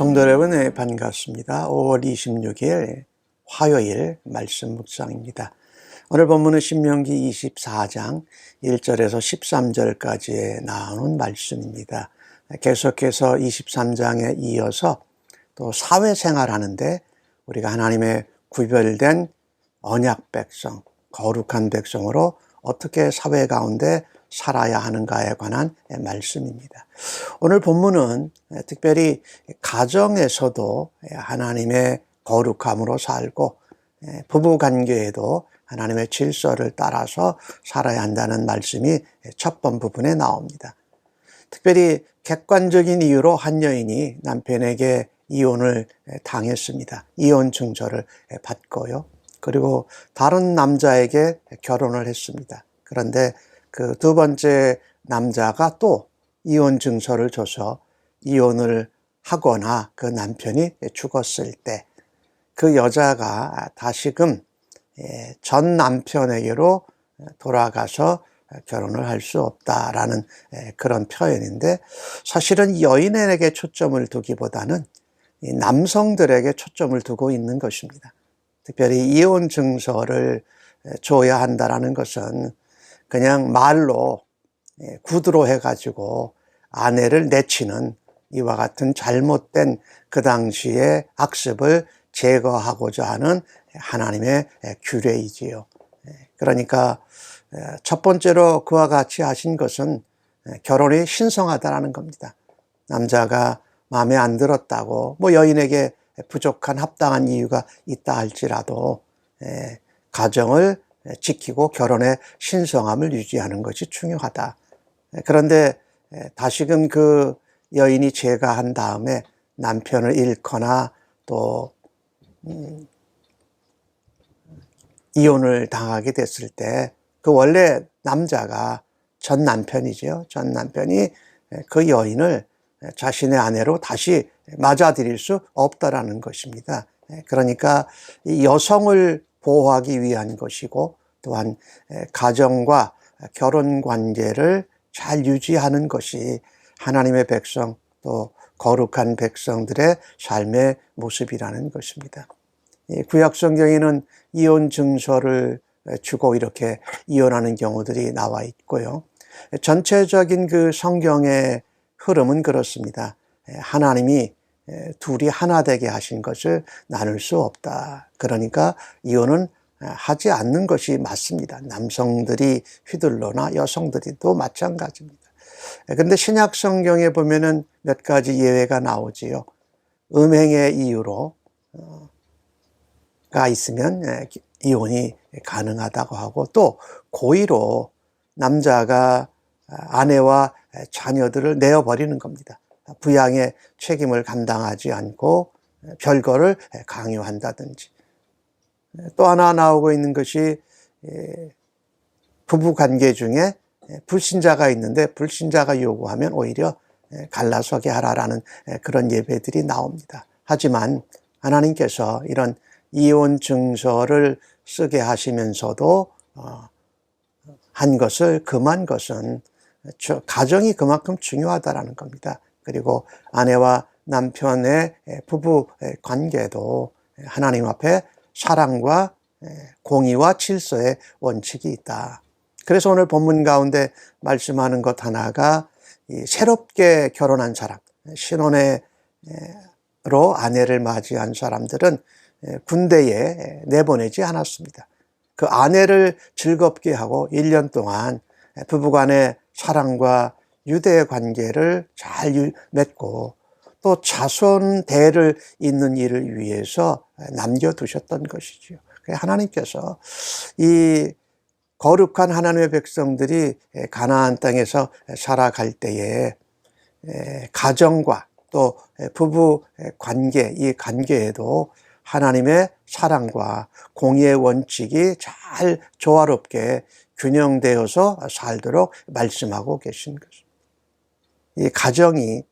성도 여러분, 반갑습니다. 5월 26일 화요일 말씀 묵상입니다. 오늘 본문은 신명기 24장 1절에서 13절까지에 나오는 말씀입니다. 계속해서 23장에 이어서 또 사회생활하는데 우리가 하나님의 구별된 언약 백성, 거룩한 백성으로 어떻게 사회 가운데 살아야 하는가에 관한 말씀입니다. 오늘 본문은 특별히 가정에서도 하나님의 거룩함으로 살고 부부관계에도 하나님의 질서를 따라서 살아야 한다는 말씀이 첫 번 부분에 나옵니다. 특별히 객관적인 이유로 한 여인이 남편에게 이혼을 당했습니다. 이혼 증서를 받고요. 그리고 다른 남자에게 결혼을 했습니다. 그런데 그 두 번째 남자가 또 이혼 증서를 줘서 이혼을 하거나 그 남편이 죽었을 때 그 여자가 다시금 전 남편에게로 돌아가서 결혼을 할 수 없다라는 그런 표현인데, 사실은 여인에게 초점을 두기보다는 남성들에게 초점을 두고 있는 것입니다. 특별히 이혼 증서를 줘야 한다라는 것은 그냥 말로 구두로 해가지고 아내를 내치는 이와 같은 잘못된 그 당시의 악습을 제거하고자 하는 하나님의 규례이지요. 그러니까 첫 번째로 그와 같이 하신 것은 결혼이 신성하다라는 겁니다. 남자가 마음에 안 들었다고 여인에게 부족한 합당한 이유가 있다 할지라도 가정을 지키고 결혼의 신성함을 유지하는 것이 중요하다. 그런데 다시금 그 여인이 재가한 다음에 남편을 잃거나 또 이혼을 당하게 됐을 때 그 원래 남자가 전 남편이죠. 전 남편이 그 여인을 자신의 아내로 다시 맞아들일 수 없다라는 것입니다. 그러니까 이 여성을 보호하기 위한 것이고, 또한 가정과 결혼 관계를 잘 유지하는 것이 하나님의 백성, 또 거룩한 백성들의 삶의 모습이라는 것입니다. 구약 성경에는 이혼 증서를 주고 이렇게 이혼하는 경우들이 나와 있고요. 전체적인 그 성경의 흐름은 그렇습니다. 하나님이 둘이 하나 되게 하신 것을 나눌 수 없다. 그러니까 이혼은 하지 않는 것이 맞습니다. 남성들이 휘둘러나 여성들이 또 마찬가지입니다. 그런데 신약 성경에 보면은 몇 가지 예외가 나오지요. 음행의 이유로 가 있으면 이혼이 가능하다고 하고, 또 고의로 남자가 아내와 자녀들을 내어버리는 겁니다. 부양의 책임을 감당하지 않고 별거를 강요한다든지. 또 하나 나오고 있는 것이 부부관계 중에 불신자가 있는데 불신자가 요구하면 오히려 갈라서게 하라라는 그런 예배들이 나옵니다. 하지만 하나님께서 이런 이혼 증서를 쓰게 하시면서도 한 것을 금한 것은 가정이 그만큼 중요하다라는 겁니다. 그리고 아내와 남편의 부부 관계도 하나님 앞에 사랑과 공의와 질서의 원칙이 있다. 그래서 오늘 본문 가운데 말씀하는 것 하나가 새롭게 결혼한 사람, 신혼으로 아내를 맞이한 사람들은 군대에 내보내지 않았습니다. 그 아내를 즐겁게 하고 1년 동안 부부간의 사랑과 유대 관계를 잘 맺고 또 자손 대를 잇는 일을 위해서 남겨두셨던 것이죠. 하나님께서 이 거룩한 하나님의 백성들이 가나안 땅에서 살아갈 때에 가정과 또 부부 관계, 이 관계에도 하나님의 사랑과 공의의 원칙이 잘 조화롭게 균형되어서 살도록 말씀하고 계신 것입니다. 이 가정이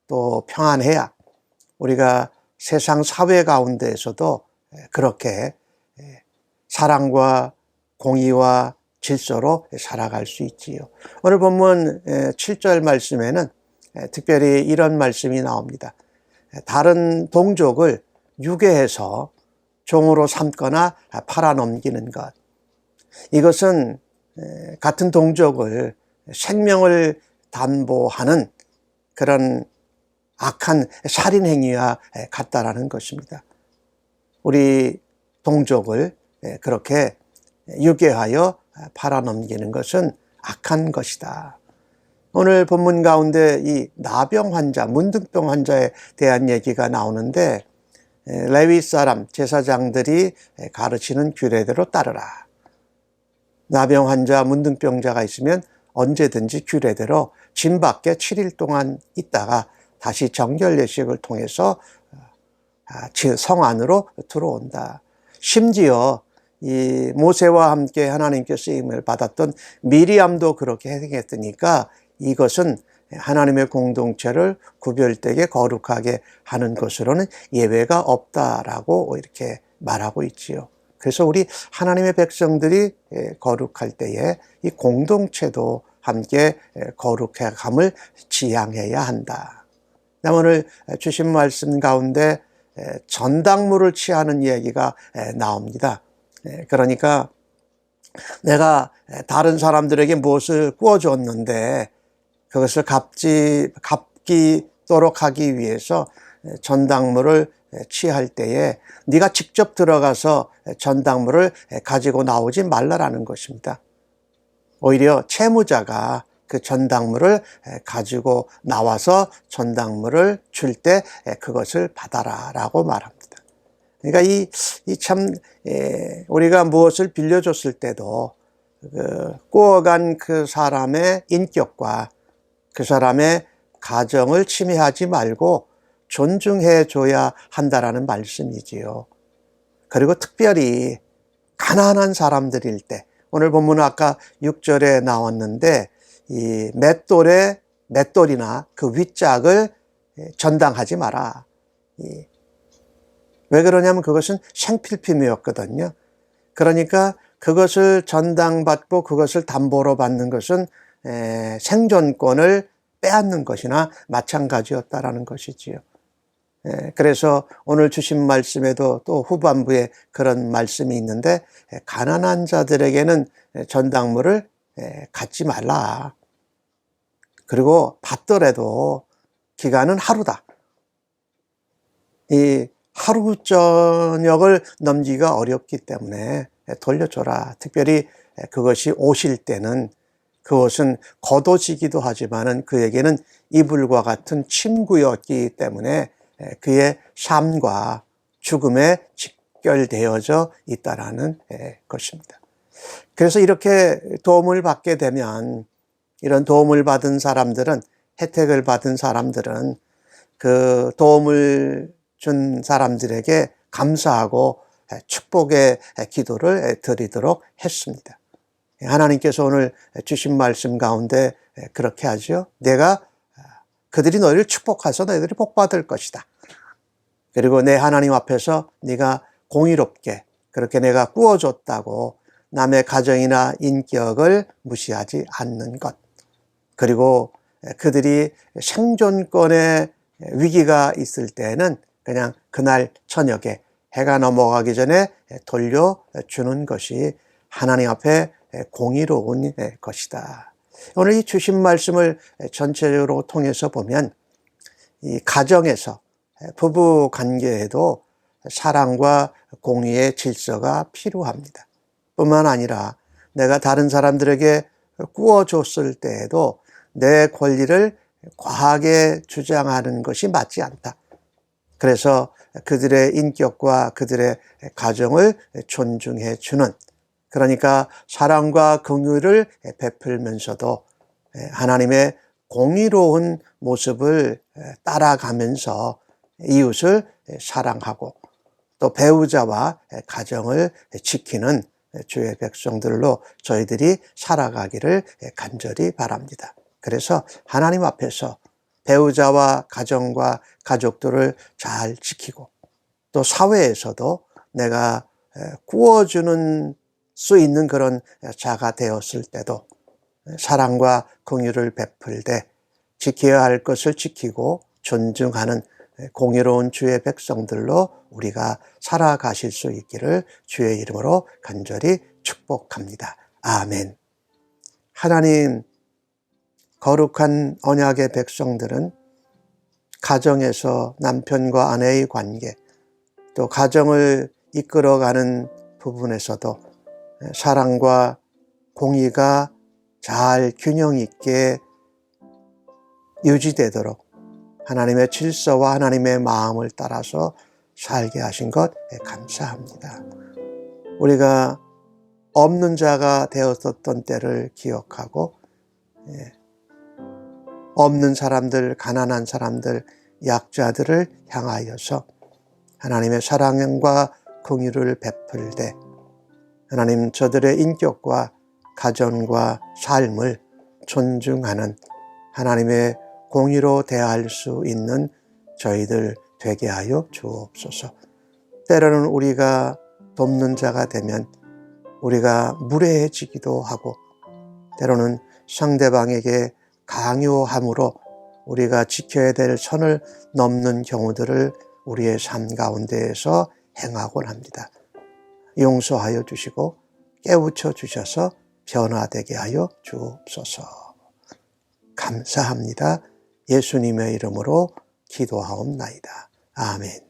또 평안해야 우리가 세상 사회 가운데에서도 그렇게 사랑과 공의와 질서로 살아갈 수 있지요. 오늘 본문 7절 말씀에는 특별히 이런 말씀이 나옵니다. 다른 동족을 유괴해서 종으로 삼거나 팔아넘기는 것, 이것은 같은 동족을 생명을 담보하는 그런 악한 살인 행위와 같다라는 것입니다. 우리 동족을 그렇게 유괴하여 팔아넘기는 것은 악한 것이다. 오늘 본문 가운데 이 나병 환자, 문둥병 환자에 대한 얘기가 나오는데, 레위 사람 제사장들이 가르치는 규례대로 따르라. 나병 환자, 문둥병자가 있으면 언제든지 규례대로 진 밖에 7일 동안 있다가 다시 정결 예식을 통해서 성 안으로 들어온다. 심지어 이 모세와 함께 하나님께 쓰임을 받았던 미리암도 그렇게 행했으니까 이것은 하나님의 공동체를 구별되게 거룩하게 하는 것으로는 예외가 없다라고 이렇게 말하고 있지요. 그래서 우리 하나님의 백성들이 거룩할 때에 이 공동체도 함께 거룩함을 지향해야 한다. 오늘 주신 말씀 가운데 전당물을 취하는 얘기가 나옵니다. 그러니까 내가 다른 사람들에게 무엇을 구워줬는데 그것을 갚기도록 하기 위해서 전당물을 취할 때에 네가 직접 들어가서 전당물을 가지고 나오지 말라라는 것입니다. 오히려 채무자가 그 전당물을 가지고 나와서 전당물을 줄 때 그것을 받아라라고 말합니다. 그러니까 우리가 무엇을 빌려줬을 때도 구워간 그 사람의 인격과 그 사람의 가정을 침해하지 말고 존중해 줘야 한다라는 말씀이지요. 그리고 특별히 가난한 사람들일 때, 오늘 본문은 아까 6절에 나왔는데 이 맷돌이나 그 윗짝을 전당하지 마라. 왜 그러냐면 그것은 생필품이었거든요. 그러니까 그것을 전당받고 그것을 담보로 받는 것은 생존권을 빼앗는 것이나 마찬가지였다라는 것이지요. 그래서 오늘 주신 말씀에도 또 후반부에 그런 말씀이 있는데, 가난한 자들에게는 전당물을 갖지 말라. 그리고 받더라도 기간은 하루다. 이 하루 저녁을 넘기기가 어렵기 때문에 돌려줘라. 특별히 그것이 오실 때는 그것은 걷어지기도 하지만은 그에게는 이불과 같은 침구였기 때문에 그의 삶과 죽음에 직결되어져 있다라는 것입니다. 그래서 이렇게 도움을 받게 되면, 이런 도움을 받은 사람들은, 혜택을 받은 사람들은 그 도움을 준 사람들에게 감사하고 축복의 기도를 드리도록 했습니다. 하나님께서 오늘 주신 말씀 가운데 그렇게 하죠. 내가 그들이 너희를 축복해서 너희들이 복받을 것이다. 그리고 내 하나님 앞에서 네가 공의롭게 그렇게 내가 구워줬다고 남의 가정이나 인격을 무시하지 않는 것. 그리고 그들이 생존권의 위기가 있을 때는 그냥 그날 저녁에 해가 넘어가기 전에 돌려주는 것이 하나님 앞에 공의로운 것이다. 오늘 이 주신 말씀을 전체적으로 통해서 보면 이 가정에서, 부부 관계에도 사랑과 공의의 질서가 필요합니다. 뿐만 아니라 내가 다른 사람들에게 구워줬을 때에도 내 권리를 과하게 주장하는 것이 맞지 않다. 그래서 그들의 인격과 그들의 가정을 존중해 주는, 그러니까 사랑과 긍휼을 베풀면서도 하나님의 공의로운 모습을 따라가면서 이웃을 사랑하고 또 배우자와 가정을 지키는 주의 백성들로 저희들이 살아가기를 간절히 바랍니다. 그래서 하나님 앞에서 배우자와 가정과 가족들을 잘 지키고 또 사회에서도 내가 구워주는 수 있는 그런 자가 되었을 때도 사랑과 긍휼을 베풀되 지켜야 할 것을 지키고 존중하는 공의로운 주의 백성들로 우리가 살아가실 수 있기를 주의 이름으로 간절히 축복합니다. 아멘. 하나님, 거룩한 언약의 백성들은 가정에서 남편과 아내의 관계, 또 가정을 이끌어가는 부분에서도 사랑과 공의가 잘 균형 있게 유지되도록 하나님의 질서와 하나님의 마음을 따라서 살게 하신 것 감사합니다. 우리가 없는 자가 되었었던 때를 기억하고 없는 사람들, 가난한 사람들, 약자들을 향하여서 하나님의 사랑과 긍휼을 베풀되 하나님 저들의 인격과 가정과 삶을 존중하는 하나님의 공의로 대할 수 있는 저희들 되게 하여 주옵소서. 때로는 우리가 돕는 자가 되면 우리가 무례해지기도 하고 때로는 상대방에게 강요함으로 우리가 지켜야 될 선을 넘는 경우들을 우리의 삶 가운데에서 행하곤 합니다. 용서하여 주시고 깨우쳐 주셔서 변화되게 하여 주옵소서. 감사합니다. 예수님의 이름으로 기도하옵나이다. 아멘.